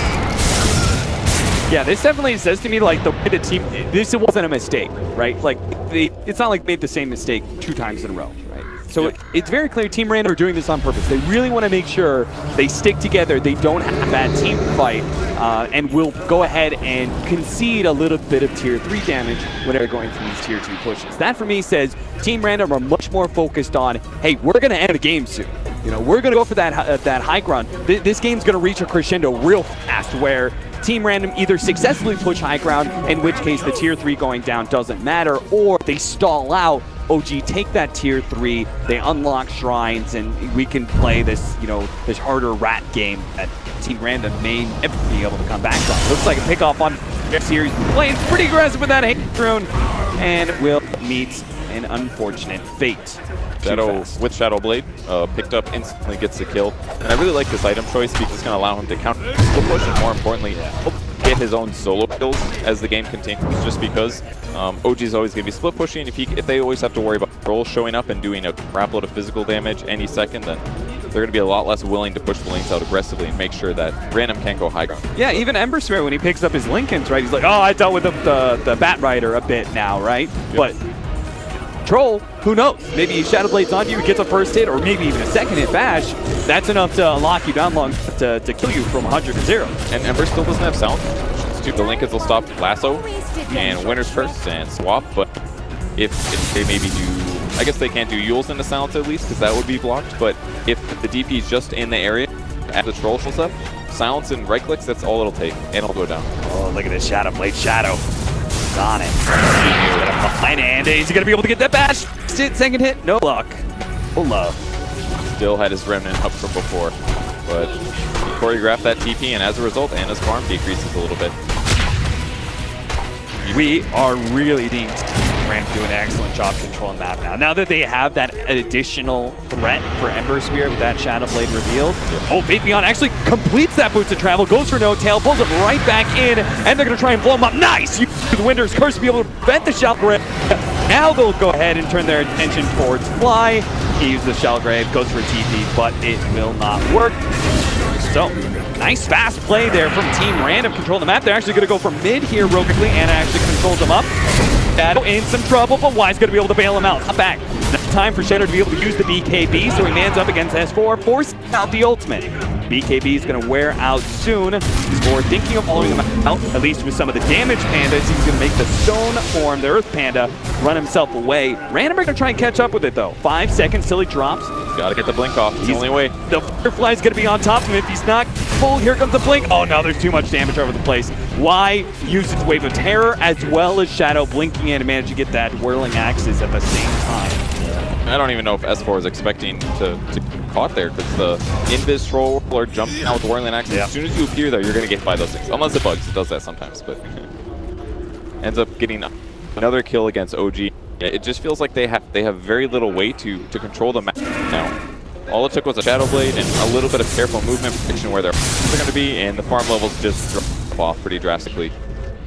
Speaker 4: Yeah, this definitely says to me like the way the team, this wasn't a mistake, right? Like it's not like they made the same mistake 2 times in a row, right? So it's very clear Team Random are doing this on purpose. They really want to make sure they stick together, they don't have a bad team fight, and will go ahead and concede a little bit of tier 3 damage when they're going through these tier 2 pushes. That for me says Team Random are much more focused on, hey, we're going to end the game soon. We're going to go for that high ground. This game's going to reach a crescendo real fast where Team Random either successfully push high ground, in which case the tier 3 going down doesn't matter, or they stall out, OG take that tier 3, they unlock shrines, and we can play this, this harder rat game that Team Random may never be able to come back from. Looks like a pickoff on this series. Playing pretty aggressive with that hate drone, and will meet an unfortunate fate.
Speaker 5: Shadow with Shadow Blade, picked up, instantly gets the kill. And I really like this item choice because it's going to allow him to counter the push and more importantly, get his own solo kills as the game continues, just because OG is always going to be split pushing. If they always have to worry about Troll showing up and doing a crap load of physical damage any second, then they're going to be a lot less willing to push the lanes out aggressively and make sure that Random can't go high ground.
Speaker 4: Yeah, even Ember Spear, when he picks up his Lincolns, right, he's like, oh, I dealt with the Bat Rider a bit now, right? Yep. But Troll, who knows? Maybe Shadow Blade's on you, gets a first hit, or maybe even a second hit bash. That's enough to lock you down long to kill you from 100 to 0.
Speaker 5: And Ember still doesn't have sound. The Lincolns will stop Lasso and Winner's Curse and swap, but if they maybe do, I guess they can't do Yules into Silence at least, because that would be blocked. But if the DP is just in the area as the troll shows up, Silence and right clicks, that's all it'll take, and it'll go down.
Speaker 4: Oh, look at this Shadow Blade. Shadow is on it. He's gonna find it, and he's gonna be able to get that bash. Second hit, no luck. Oh, love.
Speaker 5: Still had his Remnant up from before, but he choreographed that TP, and as a result, Anna's farm decreases a little bit.
Speaker 4: We are really deemed Random doing an excellent job controlling the map now. Now that they have that additional threat for Ember Spear with that Shadow Blade revealed. Oh, Vapion actually completes that boost of travel, goes for no tail, pulls it right back in, and they're going to try and blow him up. Nice! Use the Winter's Curse to be able to prevent the Shadow Grave. Now they'll go ahead and turn their attention towards Fly. He uses the Shadow Grave, goes for a TP, but it will not work. So, nice fast play there from Team Random controlling the map. They're actually going to go for mid here real quickly. Anna actually controls them up. Shadow in some trouble, but Y's going to be able to bail him out. Hop back. Now time for Shadow to be able to use the BKB, so he mans up against S4, forcing out the ultimate. BKB is going to wear out soon. S4 thinking of following them out, at least with some of the damage pandas. He's going to make the stone form, the Earth Panda, run himself away. Random are going to try and catch up with it, though. 5 seconds till he drops.
Speaker 5: Gotta get the blink off. It's the only way.
Speaker 4: The Firefly's going to be on top of him. If he's not full, here comes the blink. Oh, no, there's too much damage over the place. Y uses Wave of Terror as well as Shadow blinking in and manage to get that Whirling Axes at the same time.
Speaker 5: I don't even know if S4 is expecting to get caught there, because the Invis Troll or jumping out with the Whirling Axes, as soon as you appear there, you're going to get hit by those things. Unless it bugs. It does that sometimes, but ends up getting another kill against OG. It just feels like they have very little way to control the map now. All it took was a Shadow Blade and a little bit of careful movement prediction where they're going to be, and the farm levels just drop off pretty drastically.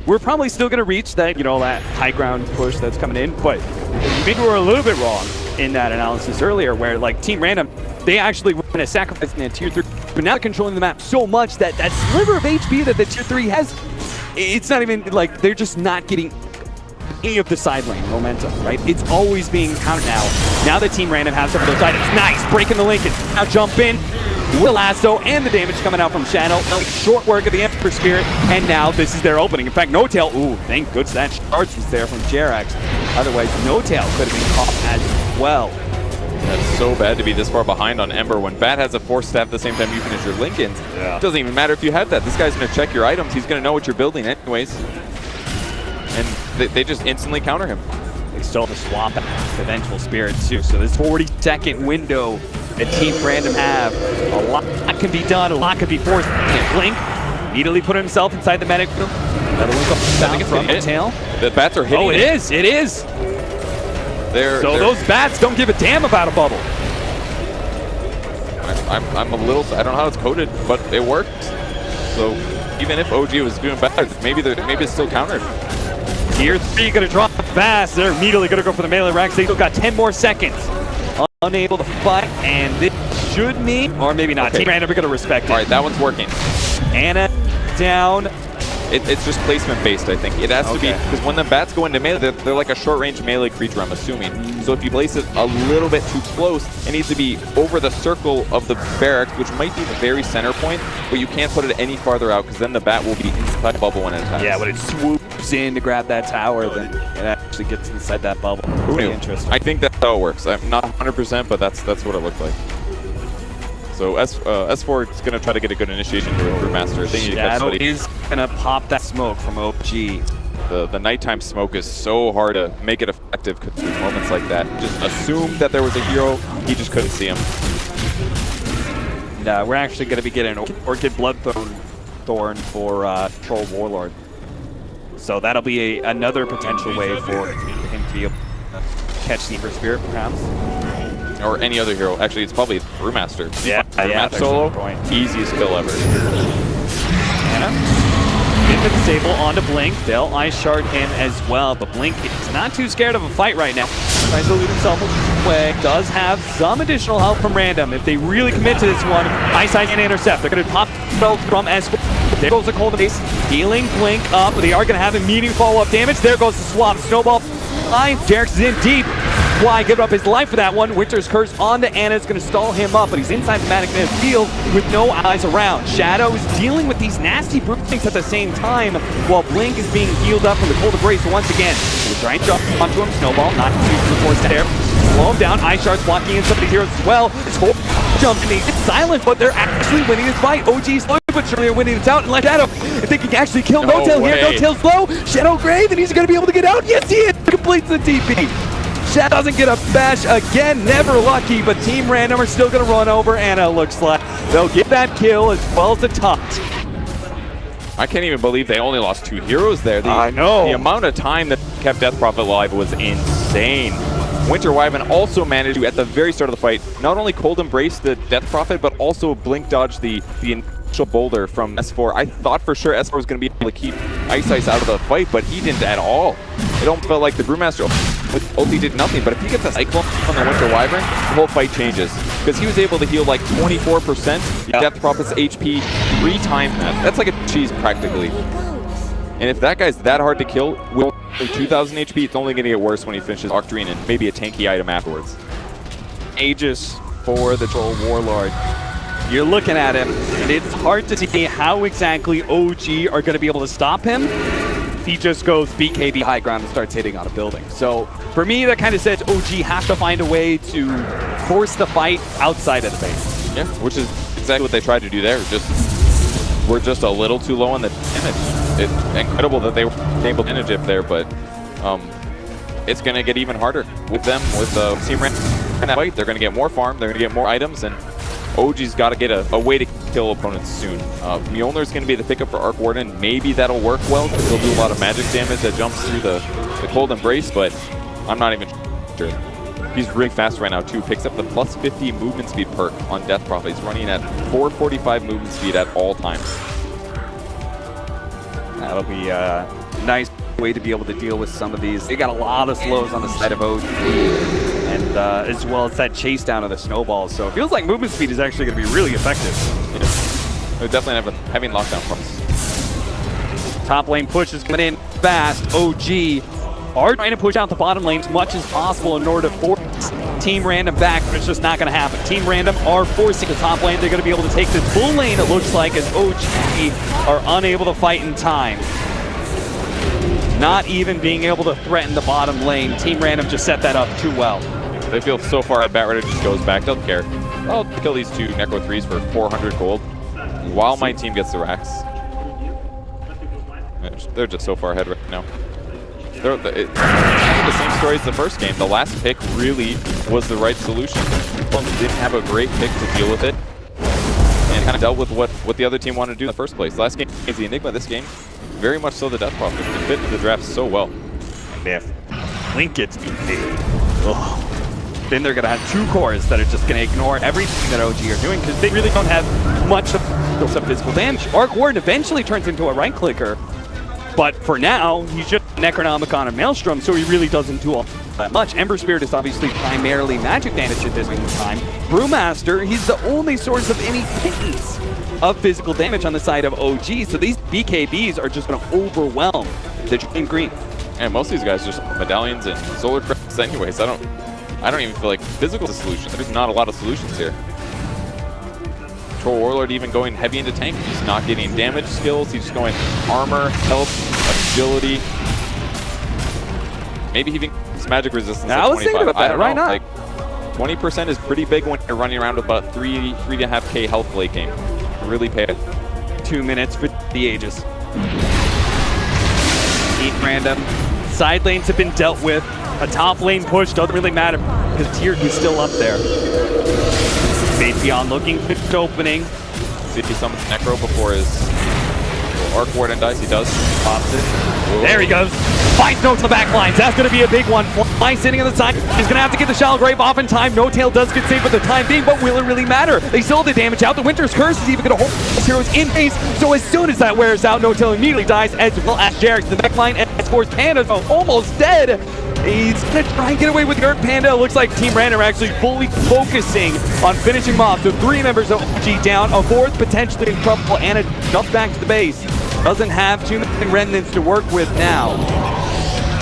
Speaker 4: We're probably still going to reach that, that high ground push that's coming in, but maybe we're a little bit wrong in that analysis earlier, where like Team Random, they actually were going to sacrifice in that tier 3, but now controlling the map so much that that sliver of HP that the tier 3 has, it's not even like they're just not getting any of the side lane momentum, right? It's always being countered now. Now that Team Random has some of those items. Nice, breaking the Lincoln. Now jump in, with lasso, and the damage coming out from Shadow. Short work of the Emperor Spirit, and now this is their opening. In fact, No Tail, ooh, thank goodness that charge was there from Jerax. Otherwise, No Tail could have been caught as well.
Speaker 5: That's so bad to be this far behind on Ember when Bat has a force staff at the same time you finish your Lincolns.
Speaker 4: Yeah.
Speaker 5: It doesn't even matter if you have that. This guy's going to check your items. He's going to know what you're building anyways. And they just instantly counter him.
Speaker 4: They still have to swap out the Vengeful Spirit too. So this 40-second window that Team Random have, a lot can be done, a lot can be forced. Blink, immediately put himself inside the medic room. Another link up down from the tail.
Speaker 5: The bats are hitting.
Speaker 4: Oh, it is. Those bats don't give a damn about a bubble.
Speaker 5: I'm a little, I don't know how it's coded, but it worked. So even if OG was doing bad, maybe it's still countered.
Speaker 4: Tier 3 gonna drop fast. They're immediately gonna go for the melee racks. They still got 10 more seconds. Unable to fight, and this should mean, or maybe not.
Speaker 5: Okay.
Speaker 4: Team Random are gonna respect it.
Speaker 5: All right, that one's working.
Speaker 4: Anna down.
Speaker 5: It's just placement based, I think. It has to be, because when the bats go into melee, they're like a short range melee creature, I'm assuming. So if you place it a little bit too close, it needs to be over the circle of the barracks, which might be the very center point, but you can't put it any farther out, because then the bat will be inside the bubble when it attacks.
Speaker 4: Yeah, when it swoops in to grab that tower, then it actually gets inside that bubble.
Speaker 5: Who knew?
Speaker 4: Interesting.
Speaker 5: I think that's how it works. I'm not 100%, but that's what it looked like. So S4 is going to try to get a good initiation here with Brewmaster. They need to catch
Speaker 4: Shadow
Speaker 5: somebody.
Speaker 4: is going to pop that smoke from OG.
Speaker 5: The nighttime smoke is so hard to make it effective because there's moments like that. Just assume that there was a hero, he just couldn't see him.
Speaker 4: And we're actually going to be getting Orchid Bloodthorn for Troll Warlord. So that'll be another potential way for him to be able to catch the Ember Spirit, perhaps.
Speaker 5: Or any other hero. Actually, it's probably Brewmaster.
Speaker 4: Yeah,
Speaker 5: solo, easiest kill ever.
Speaker 4: Anna, get the disable onto Blink. They'll Ice Shard him as well, but Blink is not too scared of a fight right now. Tries to loot himself away. Does have some additional help from Random. If they really commit to this one, Ice and Intercept. They're going to pop spells from S4. There goes the Cold Base, healing Blink up. They are going to have immediate follow-up damage. There goes the swap. Snowball. Jerax is in deep. Why give up his life for that one? Winter's Curse onto Anna is going to stall him up, but he's inside the Manic Man's field with no allies around. Shadow is dealing with these nasty brutings at the same time, while Blink is being healed up from the Cold Embrace once again. He's trying to jump onto him. Snowball, not too forced there. slow him down. Ice Shards blocking in some of these heroes as well. It's whole jump and it's silent, but they're actually winning this fight. OG slowly but surely are winning this out, and like Shadow, if they can actually kill
Speaker 5: No
Speaker 4: No-Tail here,
Speaker 5: way.
Speaker 4: No-Tail's low. Shadow Grave, and he's gonna be able to get out. Yes, he is. Completes the TP. Shadow doesn't get a bash again, never lucky, but Team Random are still gonna run over, and it looks like they'll get that kill as well as the taunt.
Speaker 5: I can't even believe they only lost 2 heroes there.
Speaker 4: I know.
Speaker 5: The amount of time that kept Death Prophet alive was insane. Winter Wyvern also managed to, at the very start of the fight, not only cold embrace the Death Prophet, but also blink dodge the initial boulder from S4. I thought for sure S4 was going to be able to keep Ice out of the fight, but he didn't at all. It almost felt like the Brewmaster with ulti did nothing, but if he gets a Cyclone on the Winter Wyvern, the whole fight changes. Because he was able to heal like 24% Death Prophet's HP 3 times that. That's like a cheese practically. And if that guy's that hard to kill with 2,000 HP, it's only going to get worse when he finishes Octarine and maybe a tanky item afterwards.
Speaker 4: Aegis for the Troll Warlord. You're looking at him, and it's hard to see how exactly OG are going to be able to stop him. He just goes BKB high ground and starts hitting on a building. So for me, that kind of says OG has to find a way to force the fight outside of the base.
Speaker 5: Yeah, which is exactly what they tried to do there. We're just a little too low on the damage. It's incredible that they were able to manage it there, but it's going to get even harder with them, with Team Random in that fight. They're going to get more farm, they're going to get more items, and OG's got to get a way to kill opponents soon. Mjolnir's going to be the pickup for Arc Warden. Maybe that'll work well, because he'll do a lot of magic damage that jumps through the cold embrace, but I'm not even sure. He's really fast right now too. Picks up the plus 50 movement speed perk on Death Prophet. He's running at 445 movement speed at all times.
Speaker 4: That'll be a nice way to be able to deal with some of these. They got a lot of slows on the side of OG, and as well as that chase down of the snowballs. So it feels like movement speed is actually going to be really effective.
Speaker 5: Yeah. They're definitely having lockdown problems.
Speaker 4: Top lane push is coming in fast. OG are trying to push out the bottom lane as much as possible in order to force Team Random back, but it's just not going to happen. Team Random are forcing the top lane. They're going to be able to take this full lane, it looks like, as OG are unable to fight in time. Not even being able to threaten the bottom lane. Team Random just set that up too well.
Speaker 5: They feel so far at Batrider just goes back, doesn't care. I'll kill these 2 Necro 3s for 400 gold while my team gets the racks. They're just so far ahead right now. It's the same story as the first game. The last pick really was the right solution. Plums didn't have a great pick to deal with it, and kind of dealt with what the other team wanted to do in the first place. Last game is the Enigma. This game, very much so the Death Prophet. It fit into the draft so well.
Speaker 4: And if Link gets beat, then they're going to have 2 cores that are just going to ignore everything that OG are doing, because they really don't have much of some physical damage. Arc Warden eventually turns into a right clicker, but for now, he's just Necronomicon and Maelstrom, so he really doesn't do all that much. Ember Spirit is obviously primarily magic damage at this time. Brewmaster, he's the only source of any pittance of physical damage on the side of OG, so these BKBs are just going to overwhelm the Team Green.
Speaker 5: And most of these guys are just medallions and solar credits anyways. I don't even feel like physical is a solution. There's not a lot of solutions here. Troll Warlord even going heavy into tank. He's not getting damage skills. He's just going armor, health, agility. Maybe he gets magic resistance at 25.
Speaker 4: I was thinking about that.
Speaker 5: I don't know.
Speaker 4: Why not?
Speaker 5: Like, 20% is pretty big when you're running around with about 3.5k health late game. Really pay it.
Speaker 4: 2 minutes for the Aegis. Team Random. Side lanes have been dealt with. A top lane push doesn't really matter because Tier is still up there. Fate Beyond looking for the opening.
Speaker 5: See if he summons Necro before his Arc Warden dies. He does.
Speaker 4: Pops it. Whoa. There he goes. Finds Note to the back lines. That's going to be a big one. Fly sitting on the side. He's going to have to get the Shallow Grave off in time. No-Tail does get saved for the time being, but will it really matter? They still have the damage out. The Winter's Curse is even going to hold these heroes in base. So as soon as that wears out, No-Tail immediately dies, as well as Jarek. The neck line and S4's Panda almost dead. He's going to try and get away with the Earth Panda. It looks like Team Random are actually fully focusing on finishing him off. So 3 members of OG down, a 4th potentially in trouble, and it jumps back to the base. Doesn't have too many remnants to work with now.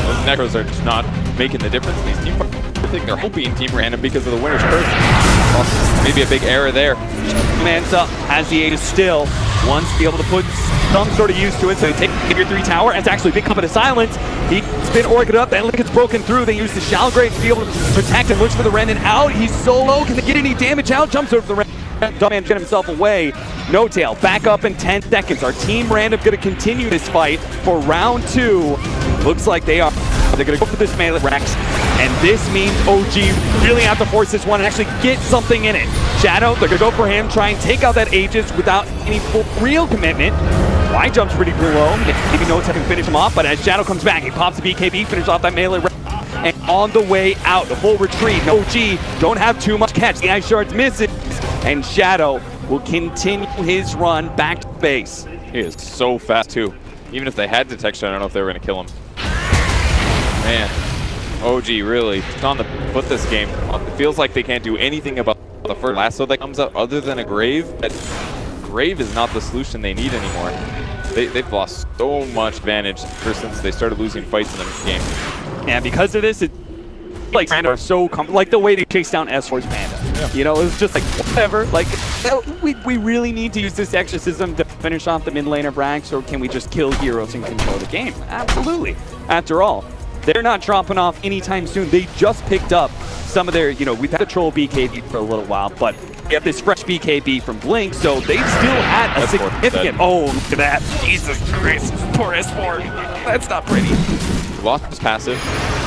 Speaker 5: Those Necros are just not making the difference in these team fights. I think they're helping Team Random because of the Winter's Curse. Well, maybe a big error there.
Speaker 4: Man's up, has the Aegis still. wants to be able to put some sort of use to it, so they take your 3 tower, and it's actually a big company of silence. He's been orged up, that link gets broken through, they use the Shallow Grave to be able to protect and looks for the Renin out. He's so low, can they get any damage out? Jumps over the Renin. Dumbman get himself away. No tail, back up in 10 seconds. Our team random gonna continue this fight for round 2. Looks like they are. They're gonna go for this melee Rex, and this means OG really have to force this one and actually get something in it. Shadow, they're gonna go for him, try and take out that Aegis without any full real commitment. Y jumps pretty low, maybe no time to finish him off, but as Shadow comes back, he pops the BKB, finishes off that melee Rex. And on the way out, the full retreat, OG don't have too much catch. The Ice Shards misses, and Shadow will continue his run back to base.
Speaker 5: He is so fast too. Even if they had detection, I don't know if they were going to kill him. Man, OG really on the foot this game. It feels like they can't do anything about the first lasso that comes out other than a Grave. But Grave is not the solution they need anymore. They've lost so much advantage ever since they started losing fights in the game.
Speaker 4: And because of this, it like Panda are so like the way they chase down S4's Panda. Yeah. You know, it was just like whatever. Like we really need to use this exorcism to finish off the mid lane of Rax, or can we just kill heroes and control the game? Absolutely. After all, they're not dropping off anytime soon. They just picked up some of their, you know, we've had a troll BKB for a little while, but we have this fresh BKB from Blink, so they still had a significant. Oh, look at that! Jesus Christ, poor S4. That's not pretty.
Speaker 5: Lost his passive,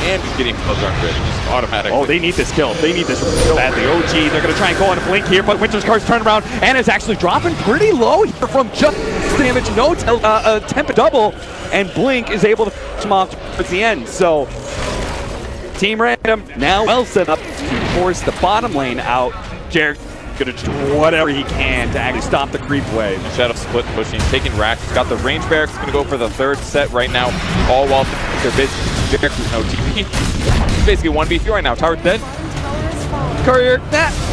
Speaker 5: and he's getting buzzed on grid, just automatically.
Speaker 4: Oh, they need this kill. They need this so badly. OG, they're going to try and go on a Blink here, but Winter's car's turn around, and is actually dropping pretty low here from just damage. No temp double, and Blink is able to finish him off towards the end. So, Team Random now well set up to force the bottom lane out. Jared going to do whatever he can to actually stop the creep wave.
Speaker 5: Shadow split pushing, taking Rax. He's got the range barracks, going to go for the 3rd set right now. All while they're busy. Barracks with no TP. He's basically 1v3 right now. Tower dead.
Speaker 4: Courier,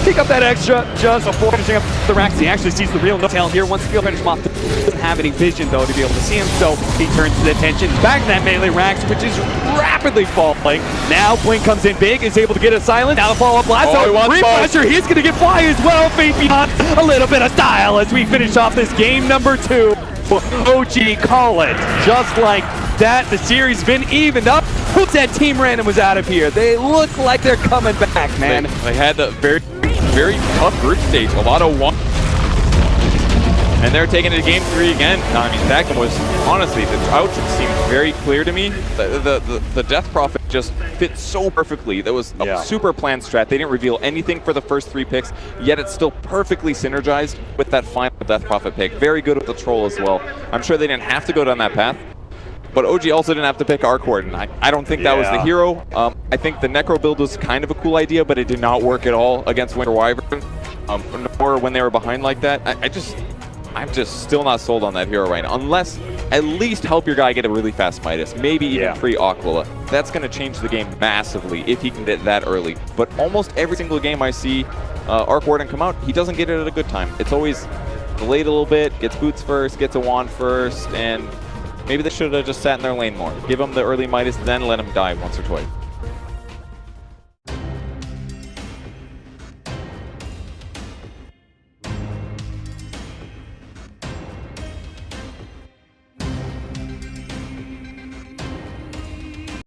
Speaker 4: pick up that extra just before finishing up the Rax. He actually sees the real no-tail here. Once the field finish him off, doesn't have any vision though to be able to see him, so he turns his attention back to that melee Rax, which is rapidly falling. Now Blink comes in big, is able to get a silent. Now the follow-up blast. Refresher, he's going to get Fly as well. Fate beyond a little bit of style as we finish off this game number 2. OG call it. Just like that, the series been evened up. Who said Team Random was out of here? They look like they're coming back, man.
Speaker 5: They had a very tough group stage, a lot of one. And they're taking it to game 3 again. I mean, that was, honestly, the ouch seemed very clear to me. The Death Prophet just fit so perfectly. That was a super planned strat. They didn't reveal anything for the first 3 picks, yet it's still perfectly synergized with that final Death Prophet pick. Very good with the Troll as well. I'm sure they didn't have to go down that path. But OG also didn't have to pick Arc Warden. I don't think that was the hero. I think the Necro build was kind of a cool idea, but it did not work at all against Winter Wyvern. Nor when they were behind like that. I'm just still not sold on that hero right now. Unless at least help your guy get a really fast Midas. Maybe even free Aquila. That's going to change the game massively if he can get that early. But almost every single game I see Arc Warden come out, he doesn't get it at a good time. It's always delayed a little bit, gets boots first, gets a wand first, and maybe they should have just sat in their lane more. Give him the early Midas, then let him die once or twice.